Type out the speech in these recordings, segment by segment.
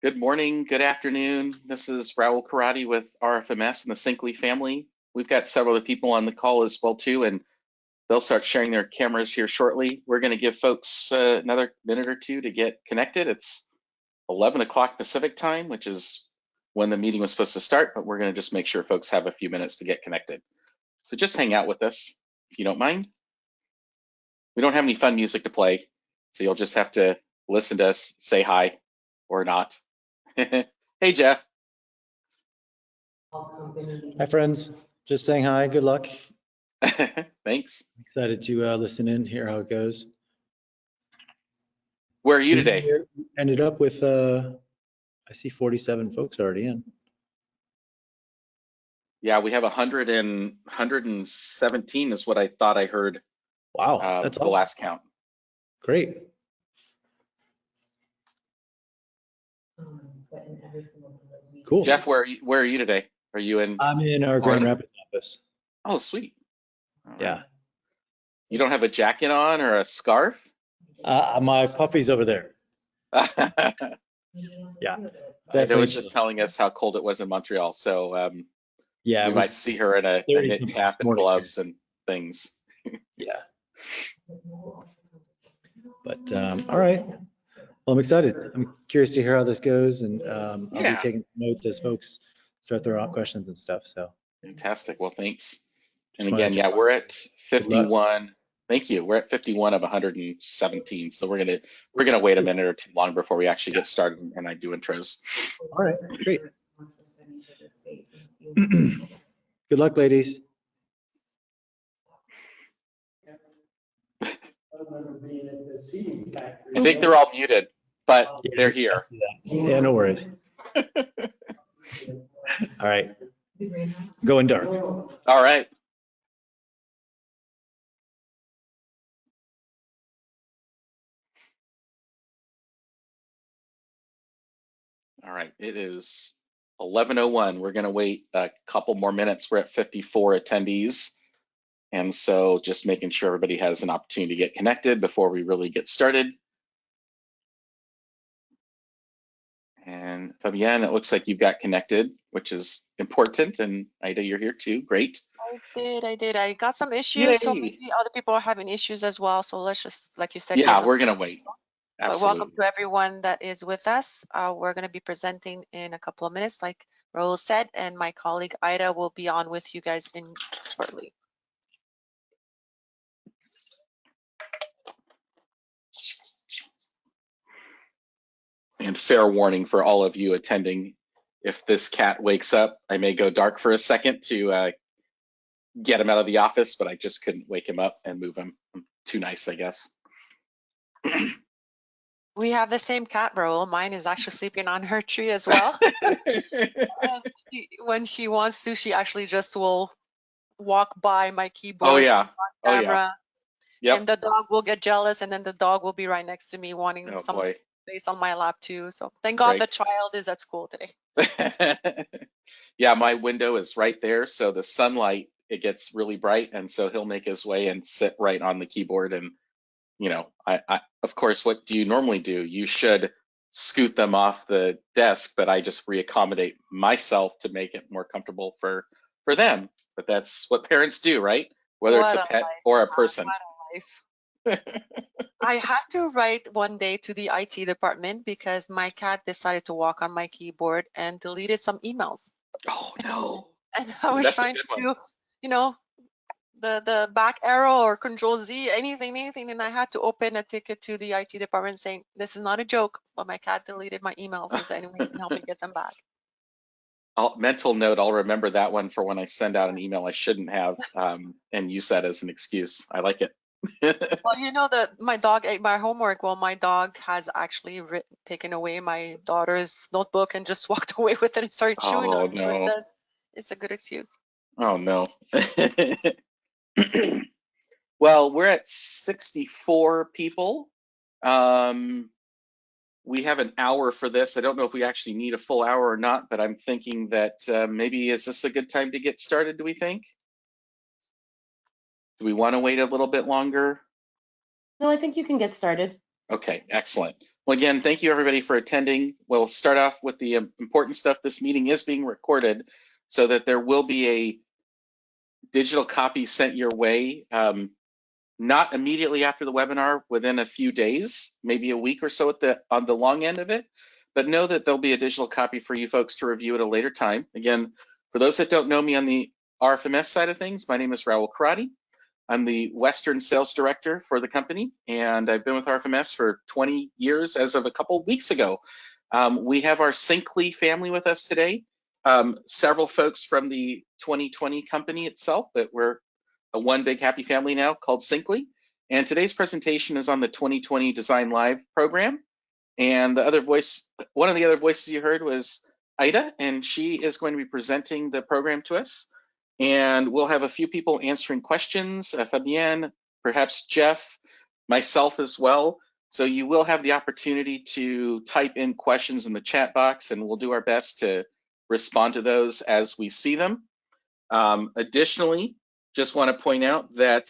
Good morning, good afternoon. This is Raul Karate with RFMS and the Sinkley family. We've got several other people on the call as well too, and they'll start sharing their cameras here shortly. We're going to give folks another minute or two to get connected. It's 11 o'clock Pacific time, which is when the meeting was supposed to start, but we're going to just make sure folks have a few minutes to get connected. So just hang out with us if you don't mind. We don't have any fun music to play, so you'll just have to listen to us say hi or not. Hey, Jeff. Hi, friends. Just saying hi. Good luck. Thanks. Excited to listen in, hear how it goes. Where are you today? Ended up with, I see 47 folks already in. Yeah, we have 117 is what I thought I heard. Wow, that's the awesome. last count. Great. Cool. Jeff, where are you today? Are you in? I'm in our Florida? Grand Rapids office. Oh, sweet. All Yeah. right. You don't have a jacket on or a scarf? My puppy's over there. Yeah. Ida was just telling us how cold it was in Montreal, so yeah, we might see her in a knit cap and gloves and things. Yeah. But all right. Well, I'm excited. I'm curious to hear how this goes, and I'll be taking notes as folks start throwing out questions and stuff. So fantastic. Well, thanks. And again, yeah, we're at 51. Thank you. We're at 51 of 117. So we're gonna wait a minute or two long before we actually get started and I do intros. All right, great. Good luck, ladies. I think they're all muted, but they're here. Yeah, no worries. All right. Going dark. All right. All right. It is 11:01. We're going to wait a couple more minutes. We're at 54 attendees. And so just making sure everybody has an opportunity to get connected before we really get started. And Fabienne, it looks like you've got connected, which is important. And Ida, you're here too. Great. I did. I got some issues. Yay. So maybe other people are having issues as well. So let's just, like you said. Yeah, we're going to wait. But welcome to everyone that is with us. We're going to be presenting in a couple of minutes, like Raul said, and my colleague Ida will be on with you guys in shortly. And fair warning for all of you attending, if this cat wakes up, I may go dark for a second to get him out of the office, but I just couldn't wake him up and move him. I'm too nice, I guess. We have the same cat, Raul. Mine is actually sleeping on her tree as well. And when she wants to, she actually just will walk by my keyboard. Oh yeah. On camera. Yep. And the dog will get jealous, and then the dog will be right next to me wanting some boy. space on my lap too. So thank God the child is at school today. Yeah, my window is right there, so the sunlight, it gets really bright, and so he'll make his way and sit right on the keyboard. And you know, I of course, what do you normally do? You should scoot them off the desk, but I just reaccommodate myself to make it more comfortable for them. But that's what parents do, right? Whether it's a pet or a person. I had to write one day to the IT department because my cat decided to walk on my keyboard and deleted some emails. Oh no. And I was trying to do, you know, the back arrow or Control Z, anything, and I had to open a ticket to the IT department saying, this is not a joke, but my cat deleted my emails. Is there anyone who can help me get them back? Mental note, I'll remember that one for when I send out an email I shouldn't have, and use that as an excuse. I like it. Well, you know that my dog ate my homework. Well, my dog has actually taken away my daughter's notebook and just walked away with it and started chewing on it. No. So it's a good excuse. Oh no. Well, we're at 64 people. We have an hour for this. I don't know if we actually need a full hour or not, but I'm thinking that maybe is this a good time to get started, do we think? Do we want to wait a little bit longer? No, I think you can get started. Okay, excellent. Well, again, thank you everybody for attending. We'll start off with the important stuff. This meeting is being recorded so that there will be a digital copy sent your way, not immediately after the webinar, within a few days, maybe a week or so on the long end of it. But know that there'll be a digital copy for you folks to review at a later time. Again, for those that don't know me on the RFMS side of things, my name is Raul Karate. I'm the Western Sales Director for the company, and I've been with RFMS for 20 years as of a couple of weeks ago. We have our Syncly family with us today. Several folks from the 2020 company itself, but we're a one big happy family now called Syncly. And today's presentation is on the 2020 Design Live program. And one of the other voices you heard was Ida, and she is going to be presenting the program to us. And we'll have a few people answering questions, Fabienne, perhaps Jeff, myself as well. So you will have the opportunity to type in questions in the chat box, and we'll do our best to respond to those as we see them. Additionally, just want to point out that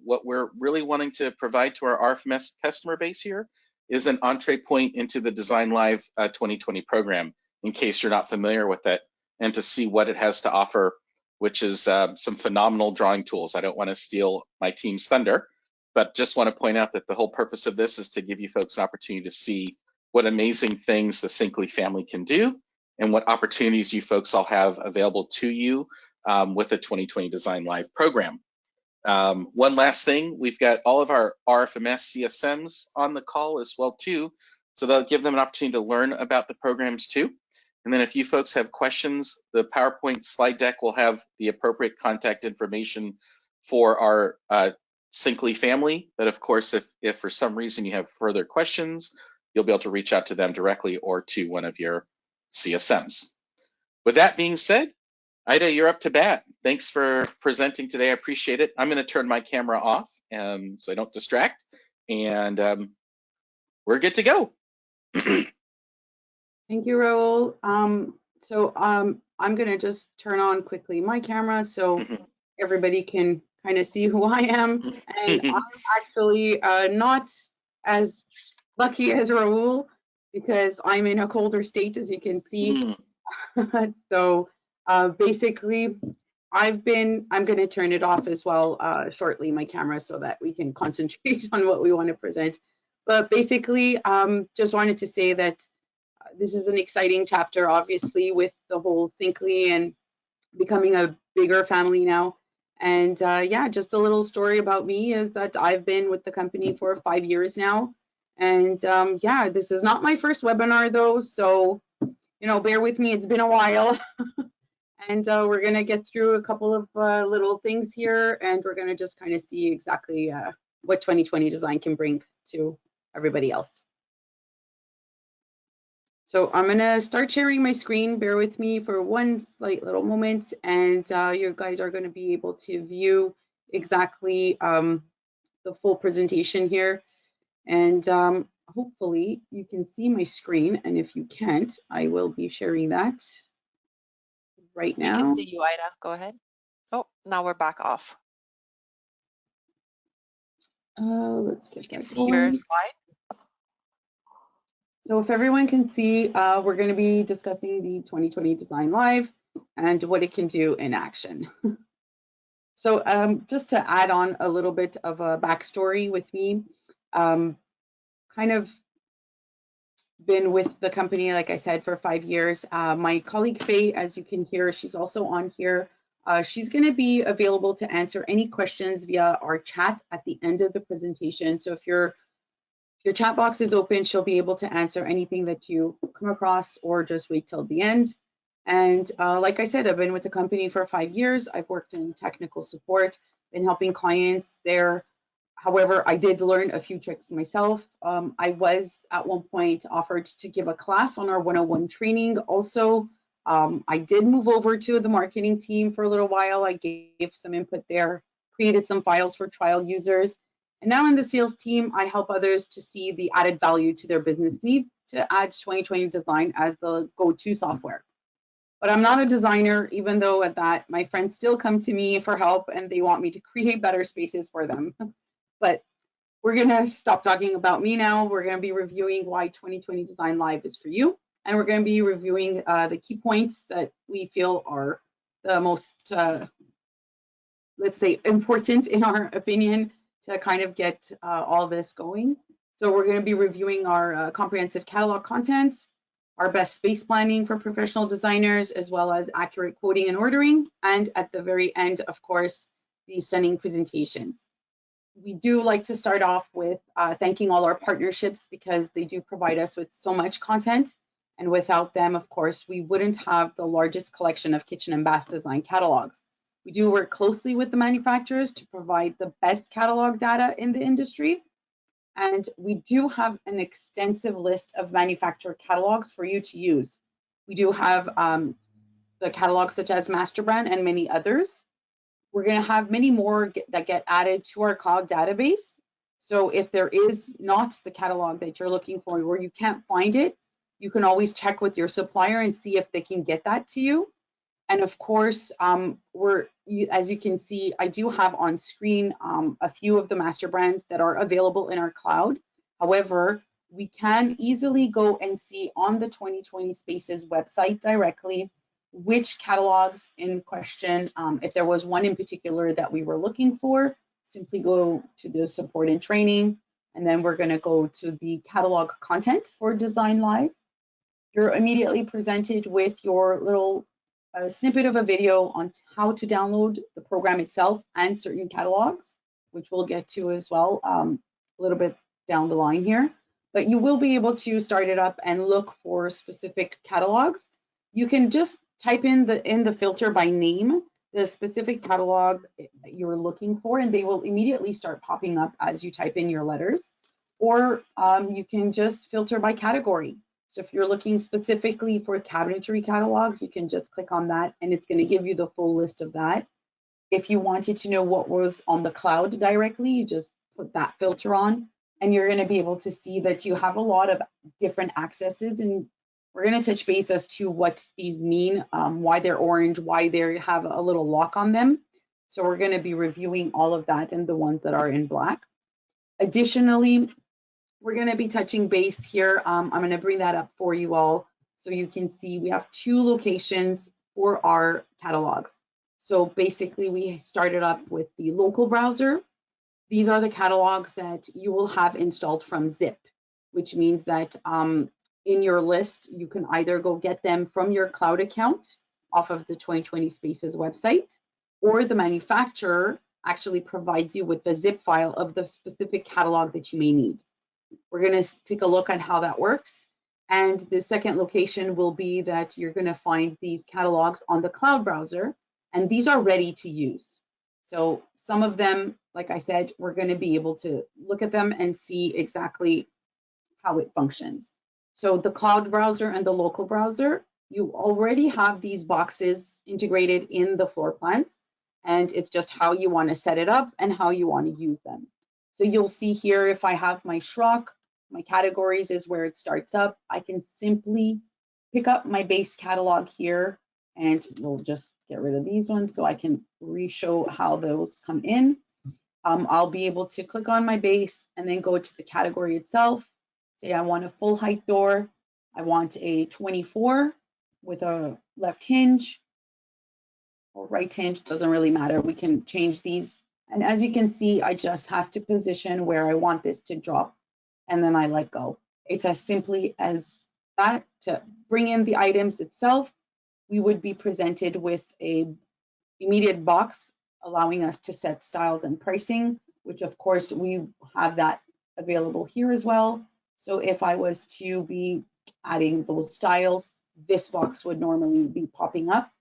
what we're really wanting to provide to our RFMS customer base here is an entree point into the Design Live 2020 program, in case you're not familiar with it, and to see what it has to offer, which is some phenomenal drawing tools. I don't want to steal my team's thunder, but just want to point out that the whole purpose of this is to give you folks an opportunity to see what amazing things the Syncly family can do and what opportunities you folks all have available to you with the 2020 Design Live program. One last thing, we've got all of our RFMS CSMs on the call as well too, so that'll give them an opportunity to learn about the programs too. And then if you folks have questions, the PowerPoint slide deck will have the appropriate contact information for our Syncly family. But of course, if for some reason you have further questions, you'll be able to reach out to them directly or to one of your CSMs. With that being said, Ida, you're up to bat. Thanks for presenting today. I appreciate it. I'm going to turn my camera off so I don't distract, and we're good to go. Thank you, Raul. I'm going to just turn on quickly my camera so everybody can kind of see who I am. And I'm actually not as lucky as Raul because I'm in a colder state, as you can see. So basically, I'm going to turn it off as well shortly, my camera, so that we can concentrate on what we want to present. But basically, just wanted to say that this is an exciting chapter, obviously, with the whole Syncly and becoming a bigger family now. And yeah, just a little story about me is that I've been with the company for 5 years now. And yeah, this is not my first webinar though, so bear with me, it's been a while. And we're gonna get through a couple of little things here, and we're gonna just kind of see exactly what 2020 design can bring to everybody else. So I'm gonna start sharing my screen. Bear with me for one slight little moment, and you guys are gonna be able to view exactly the full presentation here. And hopefully you can see my screen, and if you can't, I will be sharing that right now. I can see you, Ida. Go ahead. Oh, now we're back off. Let's get You can that see your slide. So if everyone can see, we're going to be discussing the 2020 Design Live and what it can do in action. So just to add on a little bit of a backstory with me, kind of been with the company, like I said, for 5 years. My colleague Faye, as you can hear, she's also on here. She's going to be available to answer any questions via our chat at the end of the presentation. So if your chat box is open, she'll be able to answer anything that you come across, or just wait till the end. And like I said, I've been with the company for 5 years. I've worked in technical support, been helping clients there. However, I did learn a few tricks myself. I was at one point offered to give a class on our 101 training. Also, I did move over to the marketing team for a little while. I gave some input there, created some files for trial users. And now in the sales team, I help others to see the added value to their business needs to add 2020 Design as the go-to software. But I'm not a designer, even though at that, my friends still come to me for help and they want me to create better spaces for them. But We're going to stop talking about me now. We're going to be reviewing why 2020 Design Live is for you. And we're going to be reviewing the key points that we feel are the most, let's say, important in our opinion to kind of get all this going. So we're going to be reviewing our comprehensive catalog content, our best space planning for professional designers, as well as accurate quoting and ordering. And at the very end, of course, the stunning presentations. We do like to start off with thanking all our partnerships because they do provide us with so much content. And without them, of course, we wouldn't have the largest collection of kitchen and bath design catalogs. We do work closely with the manufacturers to provide the best catalog data in the industry. And we do have an extensive list of manufacturer catalogs for you to use. We do have the catalogs such as Master Brand and many others. We're going to have many more that get added to our cloud database. So if there is not the catalog that you're looking for or you can't find it, you can always check with your supplier and see if they can get that to you. And of course, as you can see, I do have on screen a few of the master brands that are available in our cloud. However, we can easily go and see on the 2020 Spaces website directly which catalogs in question. If there was one in particular that we were looking for, simply go to the support and training, and then we're going to go to the catalog content for Design Live. You're immediately presented with your little snippet of a video on how to download the program itself and certain catalogs, which we'll get to as well a little bit down the line here. But you will be able to start it up and look for specific catalogs. You can just type in the filter by name the specific catalog you're looking for, and they will immediately start popping up as you type in your letters. Or you can just filter by category. So if you're looking specifically for cabinetry catalogs, you can just click on that and it's going to give you the full list of that. If you wanted to know what was on the cloud directly, you just put that filter on and you're going to be able to see that you have a lot of different accesses, and we're going to touch base as to what these mean, why they're orange, why they have a little lock on them. So we're going to be reviewing all of that and the ones that are in black. Additionally, we're going to be touching base here. I'm going to bring that up for you all so you can see we have 2 locations for our catalogs. So basically we started up with the local browser. These are the catalogs that you will have installed from Zip, which means that in your list, you can either go get them from your cloud account off of the 2020 Spaces website, or the manufacturer actually provides you with the zip file of the specific catalog that you may need. We're going to take a look at how that works. And the second location will be that you're going to find these catalogs on the cloud browser, and these are ready to use. So some of them, like I said, we're going to be able to look at them and see exactly how it functions. So the cloud browser and the local browser, you already have these boxes integrated in the floor plans, and it's just how you want to set it up and how you want to use them. So you'll see here, if I have my Schrock, my categories is where it starts up. I can simply pick up my base catalog here, and we'll just get rid of these ones so I can re-show how those come in. I'll be able to click on my base and then go to the category itself. Say I want a full height door. I want a 24 with a left hinge or right hinge, doesn't really matter. We can change these. And as you can see, I just have to position where I want this to drop, and then I let go. It's as simply as that. To bring in the items itself, we would be presented with a immediate box allowing us to set styles and pricing, which of course we have that available here as well. So if I was to be adding those styles, this box would normally be popping up.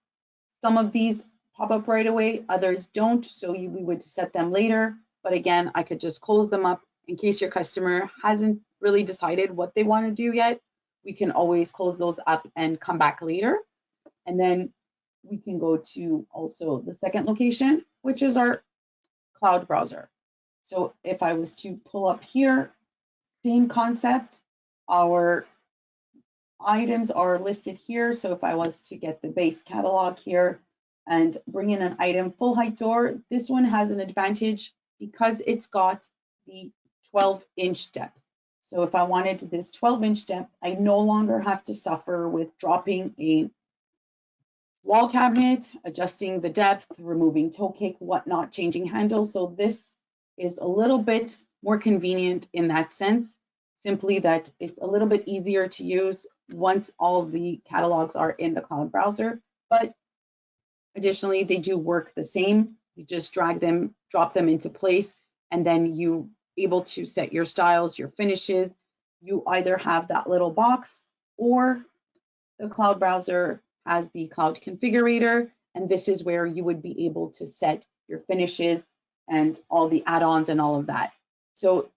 Some of these pop up right away, others don't, so we would set them later. But again, I could just close them up in case your customer hasn't really decided what they want to do yet. We can always close those up and come back later. And then we can go to also the second location, which is our cloud browser. So if I was to pull up here, same concept, our items are listed here. So if I was to get the base catalog here and bring in an item full height door, this one has an advantage because it's got the 12-inch depth. So if I wanted this 12-inch depth, I no longer have to suffer with dropping a wall cabinet, adjusting the depth, removing toe cake, whatnot, changing handles. So this is a little bit more convenient in that sense, simply that it's a little bit easier to use once all the catalogs are in the cloud browser. But additionally, they do work the same. You just drag them, drop them into place, and then you able to set your styles, your finishes. You either have that little box, or the cloud browser has the cloud configurator, and this is where you would be able to set your finishes and all the add-ons and all of that. So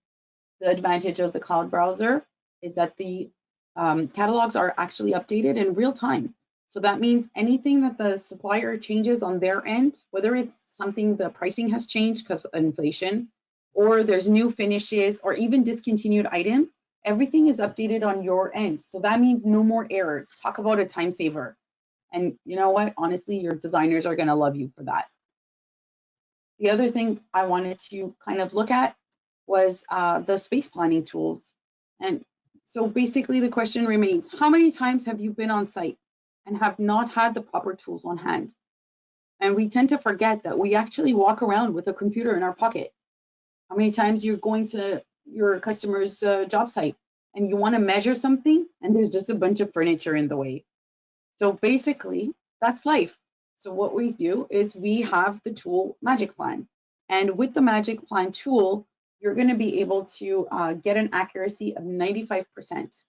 the advantage of the cloud browser is that the catalogs are actually updated in real time. So that means anything that the supplier changes on their end, whether it's something the pricing has changed because of inflation, or there's new finishes, or even discontinued items, everything is updated on your end. So that means no more errors. Talk about a time saver. And you know what? Honestly, your designers are going to love you for that. The other thing I wanted to kind of look at was the space planning tools. And so basically the question remains, how many times have you been on site and have not had the proper tools on hand? And we tend to forget that we actually walk around with a computer in our pocket. How many times you're going to your customer's job site and you want to measure something and there's just a bunch of furniture in the way. So basically, that's life. So what we do is we have the tool Magic Plan. And with the Magic Plan tool, you're going to be able to get an accuracy of 95%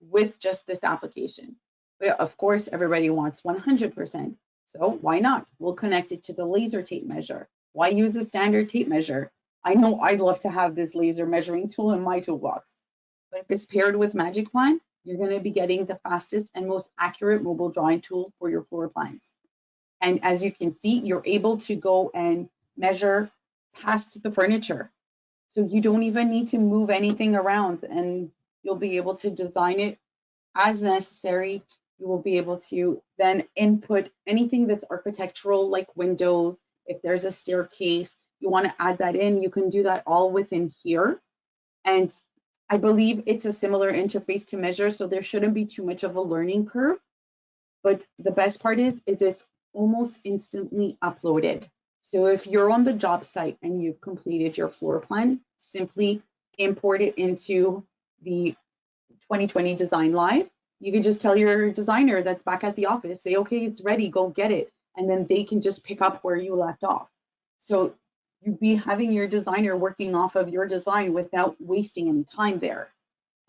with just this application. But of course, everybody wants 100%. So why not? We'll connect it to the laser tape measure. Why use a standard tape measure? I know I'd love to have this laser measuring tool in my toolbox, but if it's paired with Magic Plan, you're going to be getting the fastest and most accurate mobile drawing tool for your floor plans. And as you can see, you're able to go and measure past the furniture. So you don't even need to move anything around, and you'll be able to design it as necessary. You will be able to then input anything that's architectural, like windows. If there's a staircase, you want to add that in, you can do that all within here. And I believe it's a similar interface to measure, so there shouldn't be too much of a learning curve. But the best part is it's almost instantly uploaded. So if you're on the job site and you've completed your floor plan, simply import it into the 2020 Design Live. You can just tell your designer that's back at the office, say, okay, it's ready, go get it. And then they can just pick up where you left off. So you'd be having your designer working off of your design without wasting any time there.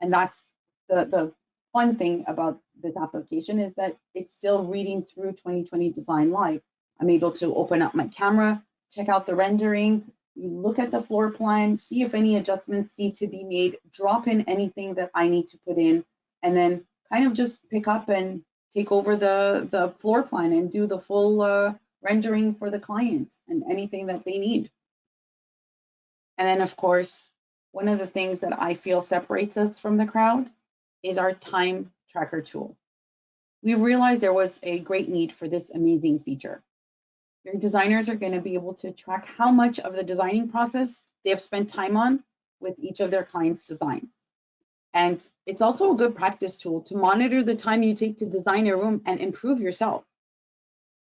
And that's the fun thing about this application, is that it's still reading through 2020 Design Live. I'm able to open up my camera, check out the rendering, look at the floor plan, see if any adjustments need to be made, drop in anything that I need to put in, and then kind of just pick up and take over the floor plan and do the full rendering for the clients and anything that they need. And then, of course, one of the things that I feel separates us from the crowd is our time tracker tool. We realized there was a great need for this amazing feature. Your designers are going to be able to track how much of the designing process they have spent time on with each of their clients' designs. And it's also a good practice tool to monitor the time you take to design a room and improve yourself.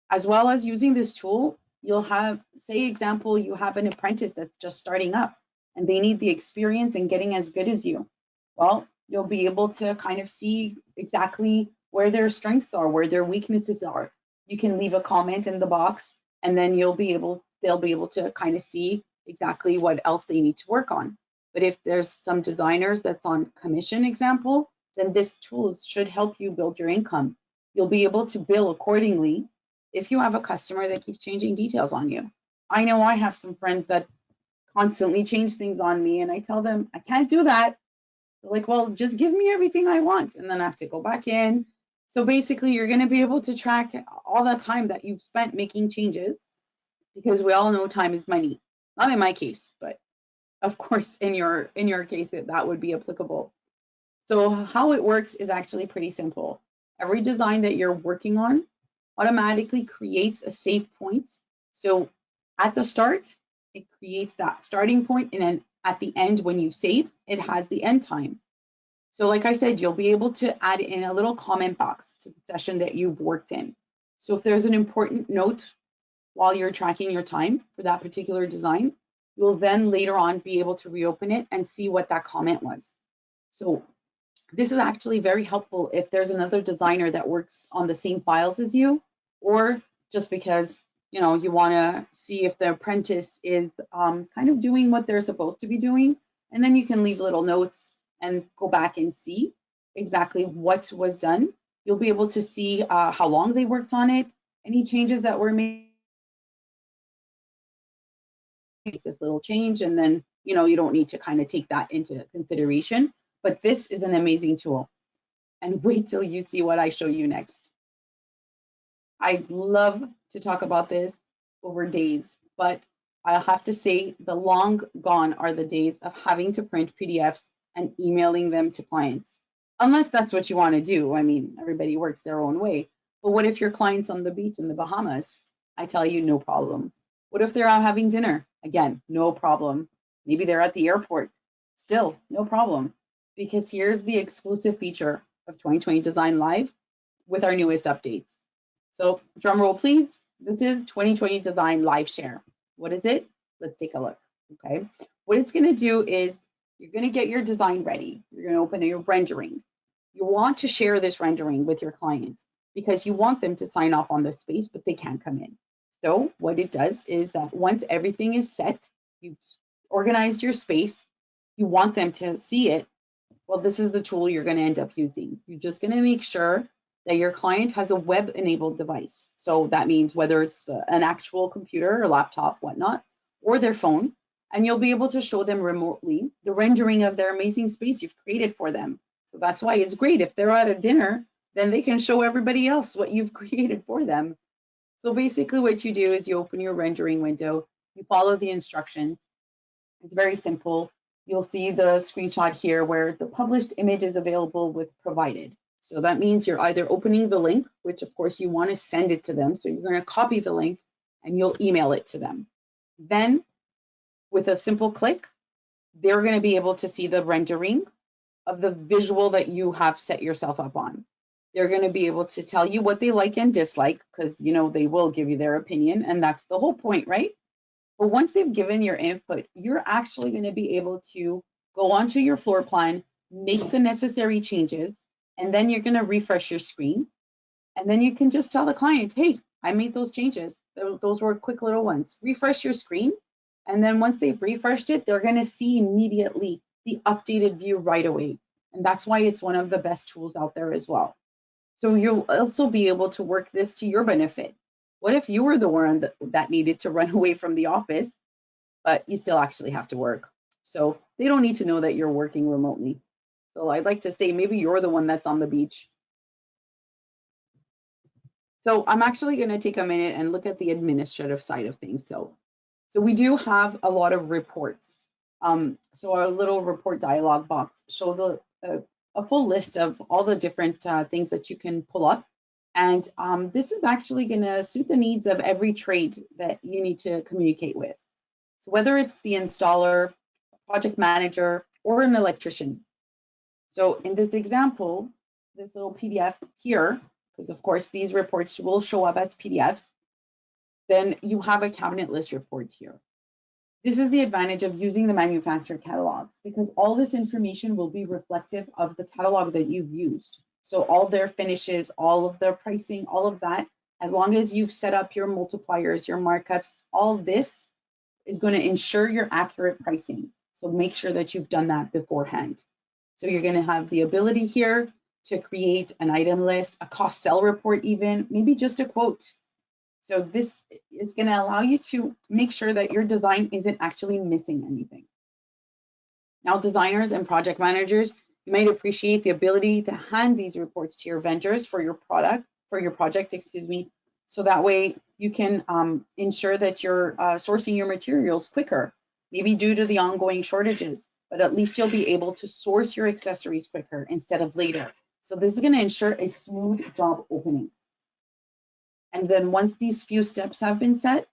As well as using this tool, you'll have, say, example, you have an apprentice that's just starting up and they need the experience in getting as good as you. Well, you'll be able to kind of see exactly where their strengths are, where their weaknesses are. You can leave a comment in the box, and then they'll be able to kind of see exactly what else they need to work on. But if there's some designers that's on commission example, then this tool should help you build your income. You'll be able to bill accordingly if you have a customer that keeps changing details on you. I know I have some friends that constantly change things on me, and I tell them, I can't do that. They're like, well, just give me everything I want, and then I have to go back in. So basically, you're going to be able to track all that time that you've spent making changes, because we all know time is money. Not in my case, but of course, in your case, that would be applicable. So how it works is actually pretty simple. Every design that you're working on automatically creates a save point. So at the start, it creates that starting point, and then at the end when you save, it has the end time. So like I said, you'll be able to add in a little comment box to the session that you've worked in. So if there's an important note while you're tracking your time for that particular design, you'll then later on be able to reopen it and see what that comment was. So this is actually very helpful if there's another designer that works on the same files as you, or just because you want to see if the apprentice is kind of doing what they're supposed to be doing, and then you can leave little notes and go back and see exactly what was done. You'll be able to see how long they worked on it, any changes that were made. Make this little change, and then you don't need to kind of take that into consideration. But this is an amazing tool, and wait till you see what I show you next. I'd love to talk about this over days, but I have to say the long gone are the days of having to print PDFs and emailing them to clients, unless that's what you want to do. I mean, everybody works their own way. But what if your client's on the beach in the Bahamas? I tell you, no problem. What if they're out having dinner? Again, no problem. Maybe they're at the airport. Still, no problem. Because here's the exclusive feature of 2020 Design Live with our newest updates. So drum roll, please. This is 2020 Design Live Share. What is it? Let's take a look, okay? What it's gonna do is you're gonna get your design ready. You're gonna open your rendering. You want to share this rendering with your clients because you want them to sign off on the space, but they can't come in. So what it does is that once everything is set, you've organized your space, you want them to see it. Well, this is the tool you're going to end up using. You're just going to make sure that your client has a web-enabled device. So that means whether it's an actual computer or laptop, whatnot, or their phone, and you'll be able to show them remotely the rendering of their amazing space you've created for them. So that's why it's great. If they're at a dinner, then they can show everybody else what you've created for them. So basically what you do is you open your rendering window, you follow the instructions. It's very simple. You'll see the screenshot here where the published image is available with provided. So that means you're either opening the link, which of course you want to send it to them. So you're going to copy the link and you'll email it to them. Then with a simple click, they're going to be able to see the rendering of the visual that you have set yourself up on. They're going to be able to tell you what they like and dislike because, they will give you their opinion, and that's the whole point, right? But once they've given your input, you're actually going to be able to go onto your floor plan, make the necessary changes, and then you're going to refresh your screen. And then you can just tell the client, hey, I made those changes. Those were quick little ones. Refresh your screen. And then once they've refreshed it, they're going to see immediately the updated view right away. And that's why it's one of the best tools out there as well. So you'll also be able to work this to your benefit. What if you were the one that needed to run away from the office, but you still actually have to work? So they don't need to know that you're working remotely. So I'd like to say maybe you're the one that's on the beach. So I'm actually going to take a minute and look at the administrative side of things. So we do have a lot of reports. So our little report dialog box shows a full list of all the different things that you can pull up. And this is actually going to suit the needs of every trade that you need to communicate with. So whether it's the installer, project manager, or an electrician. So in this example, this little PDF here, because of course these reports will show up as PDFs, then you have a cabinet list report here. This is the advantage of using the manufacturer catalogs because all this information will be reflective of the catalog that you've used. So all their finishes, all of their pricing, all of that, as long as you've set up your multipliers, your markups, all this is going to ensure your accurate pricing. So make sure that you've done that beforehand. So you're going to have the ability here to create an item list, a cost sell report even, maybe just a quote. So this is going to allow you to make sure that your design isn't actually missing anything. Now, designers and project managers, you might appreciate the ability to hand these reports to your vendors for your project, so that way you can ensure that you're sourcing your materials quicker, maybe due to the ongoing shortages, but at least you'll be able to source your accessories quicker instead of later. So this is going to ensure a smooth job opening. And then once these few steps have been set,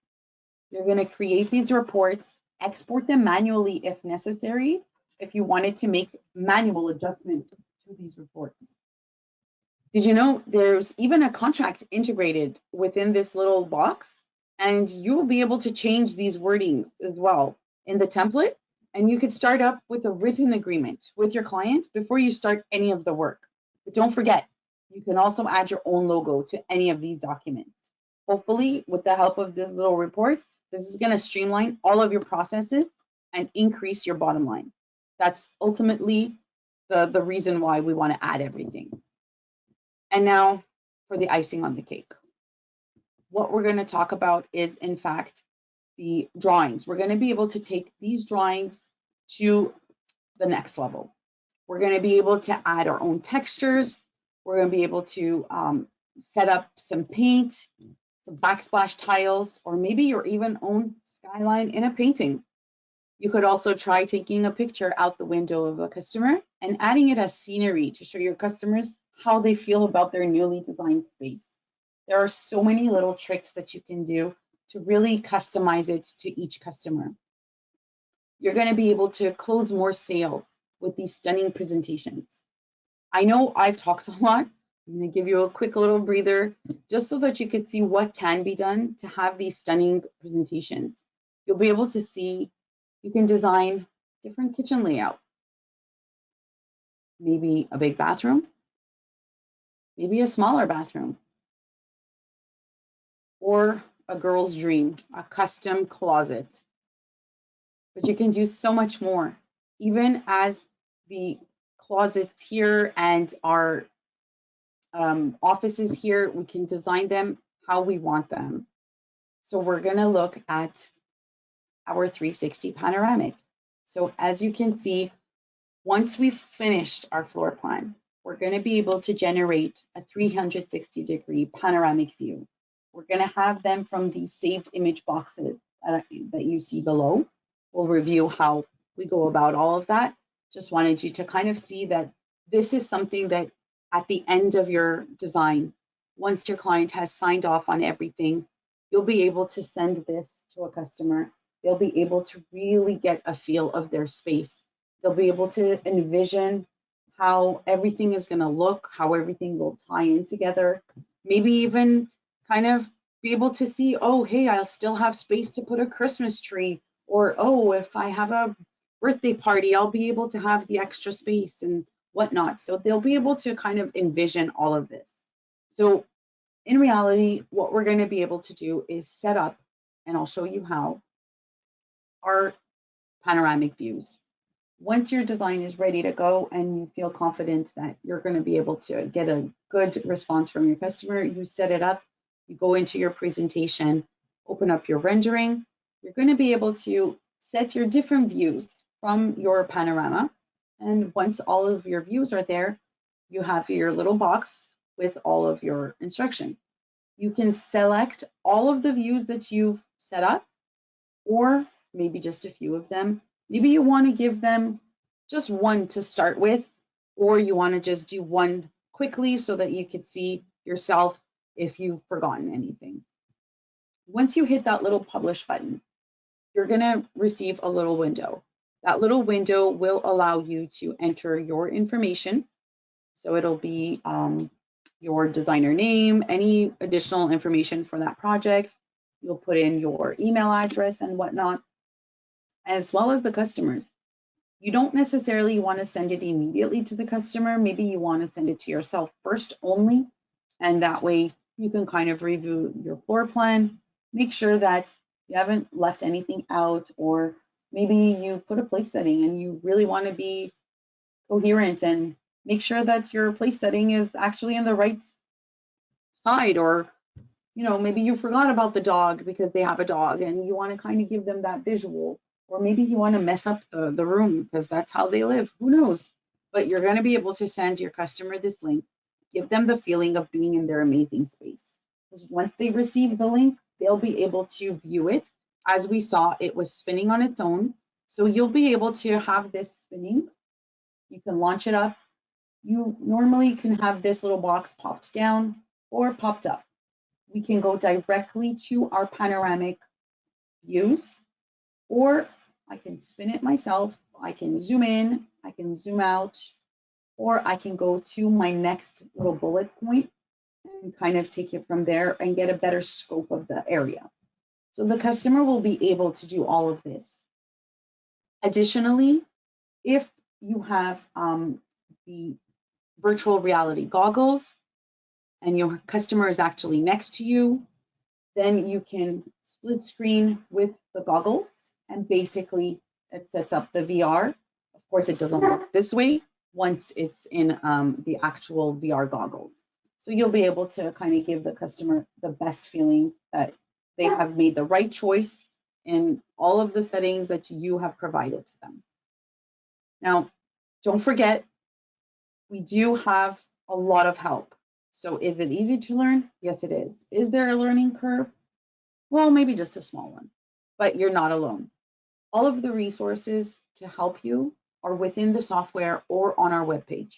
you're going to create these reports export them manually if necessary, if you wanted to make manual adjustments to these reports. Did you know there's even a contract integrated within this little box, and you'll be able to change these wordings as well in the template, and you could start up with a written agreement with your client before you start any of the work. But don't forget, you can also add your own logo to any of these documents. Hopefully, with the help of this little report, this is going to streamline all of your processes and increase your bottom line. That's ultimately the reason why we want to add everything. And now for the icing on the cake. What we're going to talk about is, in fact, the drawings. We're going to be able to take these drawings to the next level. We're going to be able to add our own textures. We're going to be able to set up some paint, some backsplash tiles, or maybe your even own skyline in a painting. You could also try taking a picture out the window of a customer and adding it as scenery to show your customers how they feel about their newly designed space. There are so many little tricks that you can do to really customize it to each customer. You're going to be able to close more sales with these stunning presentations. I know I've talked a lot. I'm going to give you a quick little breather just so that you could see what can be done to have these stunning presentations. You'll be able to see you can design different kitchen layouts. Maybe a big bathroom, maybe a smaller bathroom, or a girl's dream, a custom closet. But you can do so much more, even as the closets here and our offices here, we can design them how we want them. So we're going to look at our 360 panoramic. So as you can see, once we've finished our floor plan, we're going to be able to generate a 360-degree panoramic view. We're going to have them from these saved image boxes that you see below. We'll review how we go about all of that. Just wanted you to kind of see that this is something that at the end of your design, once your client has signed off on everything, you'll be able to send this to a customer. They'll be able to really get a feel of their space. They'll be able to envision how everything is going to look, how everything will tie in together. Maybe even kind of be able to see, oh, hey, I'll still have space to put a Christmas tree. Or, oh, if I have a birthday party, I'll be able to have the extra space and whatnot. So they'll be able to kind of envision all of this. So in reality, what we're going to be able to do is set up, and I'll show you how, our panoramic views. Once your design is ready to go and you feel confident that you're going to be able to get a good response from your customer, you set it up, you go into your presentation, open up your rendering. You're going to be able to set your different views from your panorama. And once all of your views are there, you have your little box with all of your instructions. You can select all of the views that you've set up, or maybe just a few of them. Maybe you want to give them just one to start with, or you want to just do one quickly so that you could see yourself if you've forgotten anything. Once you hit that little publish button, you're going to receive a little window. That little window will allow you to enter your information. So it'll be your designer name, any additional information for that project. You'll put in your email address and whatnot, as well as the customers. You don't necessarily want to send it immediately to the customer. Maybe you want to send it to yourself first only, and that way you can kind of review your floor plan, make sure that you haven't left anything out, or maybe you put a place setting and you really want to be coherent and make sure that your place setting is actually in the right side, or maybe you forgot about the dog because they have a dog and you want to kind of give them that visual, or maybe you want to mess up the room because that's how they live, who knows. But you're going to be able to send your customer this link, give them the feeling of being in their amazing space. Because once they receive the link, they'll be able to view it. As we saw, it was spinning on its own. So you'll be able to have this spinning. You can launch it up. You normally can have this little box popped down or popped up. We can go directly to our panoramic views, or I can spin it myself, I can zoom in, I can zoom out, or I can go to my next little bullet point and kind of take it from there and get a better scope of the area. So the customer will be able to do all of this. Additionally, if you have the virtual reality goggles and your customer is actually next to you, then you can split screen with the goggles, and basically it sets up the VR. Of course, it doesn't look this way once it's in the actual VR goggles. So you'll be able to kind of give the customer the best feeling that they have made the right choice in all of the settings that you have provided to them. Now, don't forget, we do have a lot of help. So is it easy to learn? Yes, it is. Is there a learning curve? Well, maybe just a small one, but you're not alone. All of the resources to help you are within the software or on our webpage.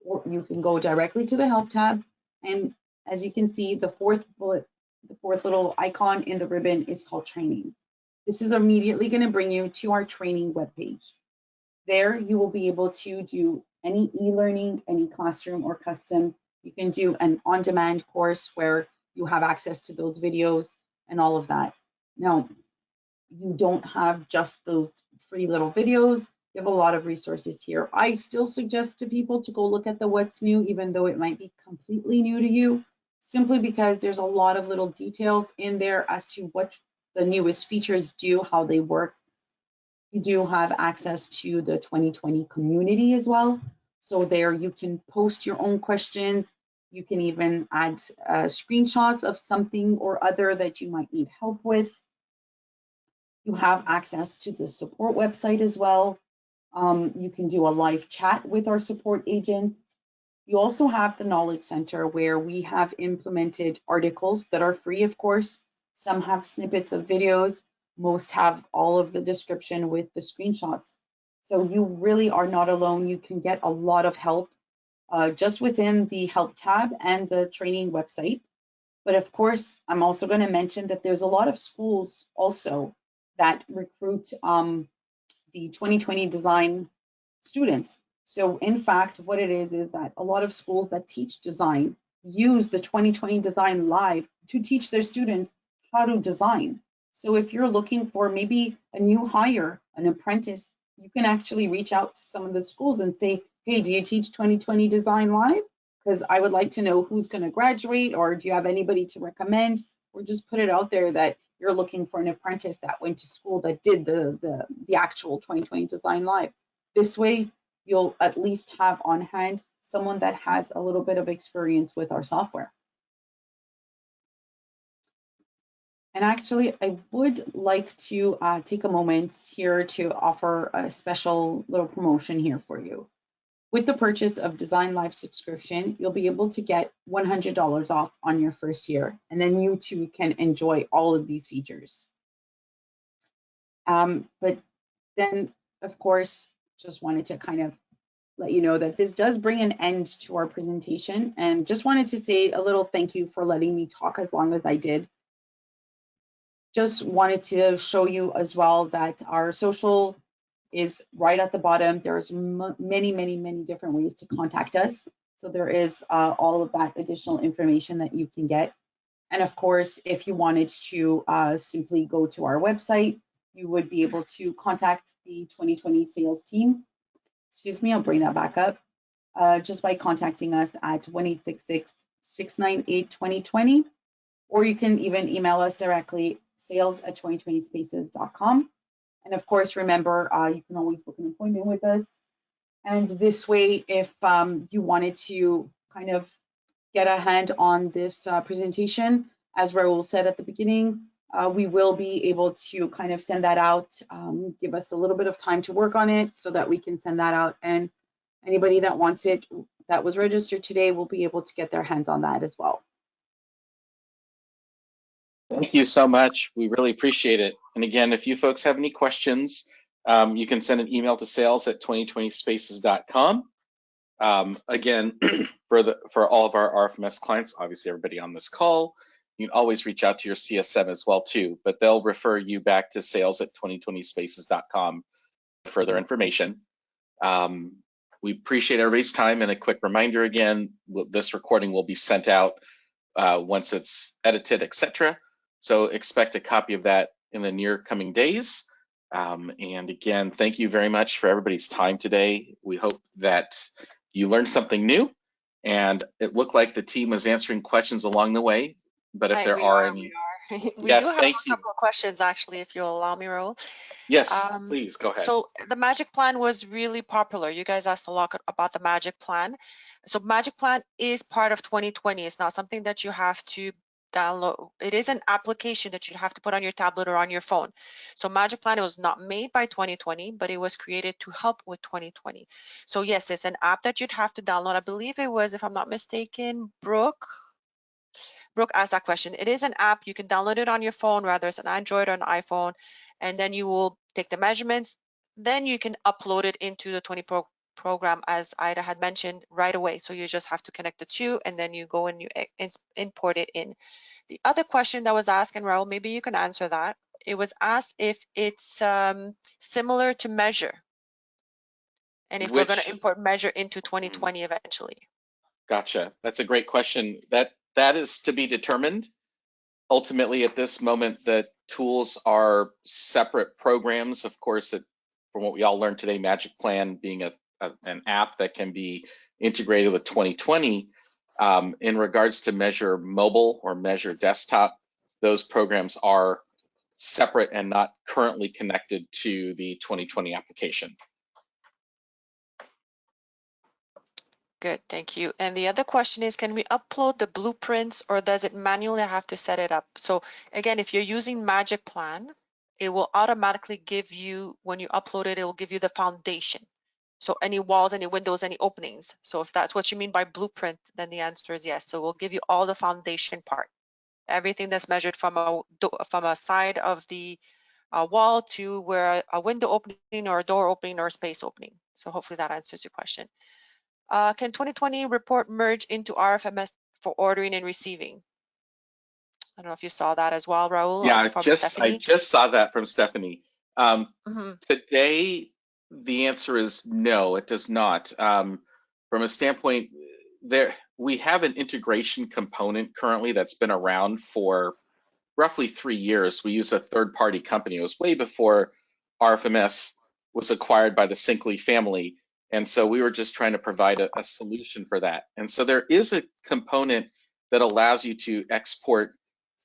Or you can go directly to the help tab. And as you can see, the fourth little icon in the ribbon is called training. This is immediately going to bring you to our training webpage. There you will be able to do any e-learning, any classroom or custom. You can do an on-demand course where you have access to those videos and all of that. Now, you don't have just those free little videos. You have a lot of resources here. I still suggest to people to go look at the what's new, even though it might be completely new to you, simply because there's a lot of little details in there as to what the newest features do, how they work. You do have access to the 2020 community as well. So there you can post your own questions. You can even add screenshots of something or other that you might need help with. You have access to the support website as well. You can do a live chat with our support agents. You also have the Knowledge Center where we have implemented articles that are free, of course. Some have snippets of videos. Most have all of the description with the screenshots. So you really are not alone. You can get a lot of help just within the help tab and the training website. But of course, I'm also going to mention that there's a lot of schools also that recruit the 2020 design students. So in fact, what it is that a lot of schools that teach design use the 2020 Design Live to teach their students how to design. So if you're looking for maybe a new hire, an apprentice, you can actually reach out to some of the schools and say, hey, do you teach 2020 Design Live? Because I would like to know who's going to graduate, or do you have anybody to recommend? Or just put it out there that you're looking for an apprentice that went to school that did the actual 2020 Design Live. This way, you'll at least have on hand someone that has a little bit of experience with our software. And actually, I would like to take a moment here to offer a special little promotion here for you. With the purchase of Design Live subscription, you'll be able to get $100 off on your first year, and then you too can enjoy all of these features. But then, of course, just wanted to kind of let you know that this does bring an end to our presentation, and just wanted to say a little thank you for letting me talk as long as I did. Just wanted to show you as well that our social is right at the bottom. There's many different ways to contact us. So there is all of that additional information that you can get. And of course, if you wanted to simply go to our website, you would be able to contact the 2020 sales team. Excuse me, I'll bring that back up. Just by contacting us at 1-866-698-2020, or you can even email us directly, sales@2020spaces.com. And of course, remember, you can always book an appointment with us. And this way, if you wanted to kind of get a hand on this presentation, as Raul said at the beginning, we will be able to kind of send that out, give us a little bit of time to work on it so that we can send that out. And anybody that wants it, that was registered today, will be able to get their hands on that as well. Thank you so much. We really appreciate it. And again, if you folks have any questions, you can send an email to sales@2020spaces.com. Again, for all of our RFMS clients, obviously everybody on this call, you can always reach out to your CSM as well too, but they'll refer you back to sales@2020spaces.com for further information. We appreciate everybody's time, and a quick reminder again, this recording will be sent out once it's edited, etc. So expect a copy of that in the near coming days. And again, thank you very much for everybody's time today. We hope that you learned something new, and it looked like the team was answering questions along the way. But if there are any, we yes, do have thank a you. couple of questions actually, if you'll allow me, Raul. Yes, please go ahead. So the Magic Plan was really popular. You guys asked a lot about the Magic Plan. So Magic Plan is part of 2020. It's not something that you have to download. It is an application that you have to put on your tablet or on your phone. So Magic Plan was not made by 2020, but it was created to help with 2020. So yes, it's an app that you'd have to download. I believe it was, if I'm not mistaken, Brooke asked that question. It is an app. You can download it on your phone, whether it's an Android or an iPhone, and then you will take the measurements. Then you can upload it into the 20 program, as Ida had mentioned, right away. So you just have to connect the two, and then you go and you import it in. The other question that was asked, and Raul, maybe you can answer that. It was asked if it's similar to Measure, and if we're going to import Measure into 2020 eventually. Gotcha. That's a great question. That is to be determined. Ultimately, at this moment, the tools are separate programs. Of course, from what we all learned today, Magic Plan being an app that can be integrated with 2020. In regards to Measure Mobile or Measure Desktop, those programs are separate and not currently connected to the 2020 application. Good, thank you. And the other question is, can we upload the blueprints, or does it manually have to set it up? So again, if you're using Magic Plan, it will automatically give you, when you upload it, it will give you the foundation. So any walls, any windows, any openings. So if that's what you mean by blueprint, then the answer is yes. So we'll give you all the foundation part, everything that's measured from a side of the wall to where a window opening or a door opening or a space opening. So hopefully that answers your question. Can 2020 report merge into RFMS for ordering and receiving? I don't know if you saw that as well, Raul. Yeah, I just saw that from Stephanie. Today, the answer is no, it does not. From a standpoint, we have an integration component currently that's been around for roughly 3 years. We use a third-party company. It was way before RFMS was acquired by the Syncly family. And so we were just trying to provide a solution for that. And so there is a component that allows you to export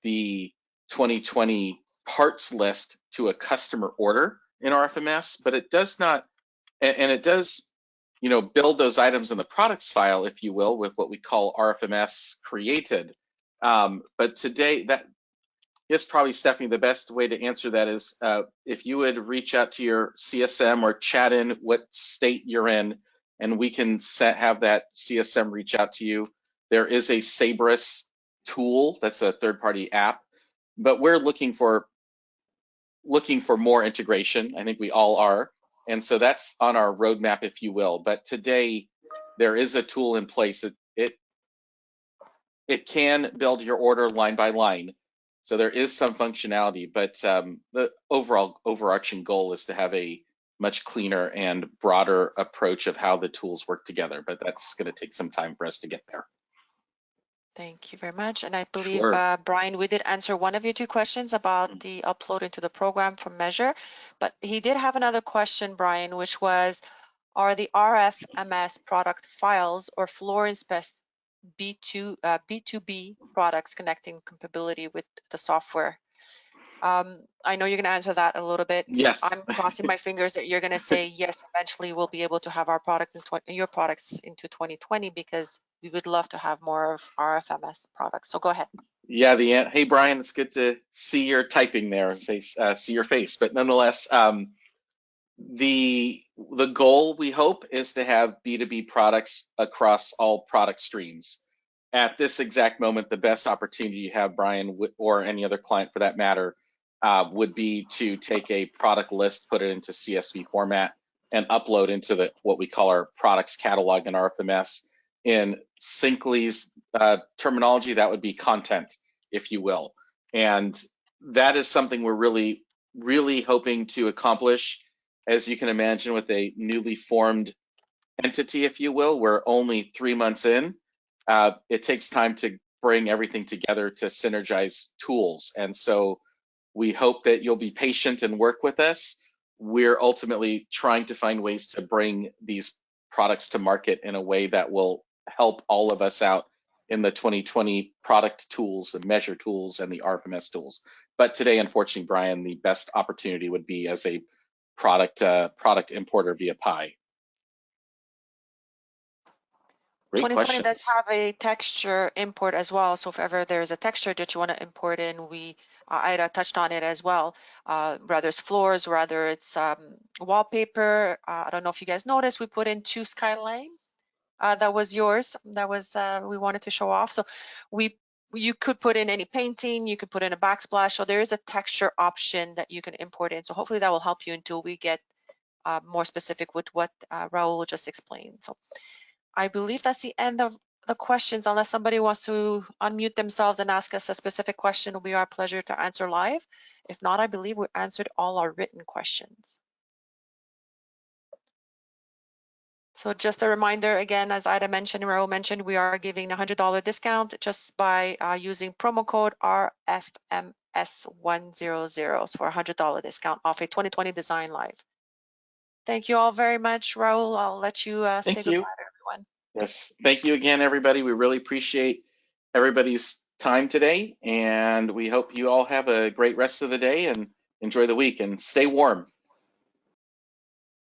the 2020 parts list to a customer order in RFMS, but it does not, and it does, build those items in the products file, if you will, with what we call RFMS created. But today, that is probably, Stephanie, the best way to answer that is if you would reach out to your CSM or chat in what state you're in, and we can have that CSM reach out to you. There is a Sabris tool that's a third-party app, but we're looking for more integration. I think we all are, and so that's on our roadmap, if you will. But today, there is a tool in place. It can build your order line by line. So there is some functionality, but the overarching goal is to have a much cleaner and broader approach of how the tools work together. But that's going to take some time for us to get there. Thank you very much. And I believe, Sure. Brian, we did answer one of your 2 questions about the upload into the program from Measure, but he did have another question, Brian, which was, are the RFMS product files or floor inspect B2B products connecting compatibility with the software? I know you're going to answer that a little bit. Yes. I'm crossing my fingers that you're going to say yes. Eventually, we'll be able to have our products your products into 2020, because we would love to have more of RFMS products. So go ahead. Yeah. Hey, Brian, it's good to see your typing there. See your face, but nonetheless, the goal, we hope, is to have B2B products across all product streams. At this exact moment, the best opportunity you have, Brian, or any other client for that matter, would be to take a product list, put it into CSV format, and upload into what we call our products catalog in RFMS. In Syncly's terminology, that would be content. if you will. And that is something we're really, really hoping to accomplish. As you can imagine, with a newly formed entity, if you will, we're only 3 months in. It takes time to bring everything together to synergize tools. And so we hope that you'll be patient and work with us. We're ultimately trying to find ways to bring these products to market in a way that will help all of us out in the 2020 product tools, the measure tools, and the RFMS tools. But today, unfortunately, Brian, the best opportunity would be as a product importer via Pi. Great 2020 questions. does have a texture import as well. So if ever there's a texture that you want to import in, Ida touched on it as well. Whether it's floors, whether it's wallpaper. I don't know if you guys noticed, we put in 2 skyline. That was yours. That was we wanted to show off. So you could put in any painting. You could put in a backsplash. So there is a texture option that you can import in. So hopefully that will help you until we get more specific with what Raul just explained. So I believe that's the end of the questions, unless somebody wants to unmute themselves and ask us a specific question. It'll be our pleasure to answer live. If not, I believe we answered all our written questions. So just a reminder, again, as Ida mentioned, Raul mentioned, we are giving a $100 discount just by using promo code RFMS100 for a $100 discount off a 2020 Design Live. Thank you all very much, Raul. I'll let you say goodbye to everyone. Yes, thank you again, everybody. We really appreciate everybody's time today, and we hope you all have a great rest of the day and enjoy the week and stay warm.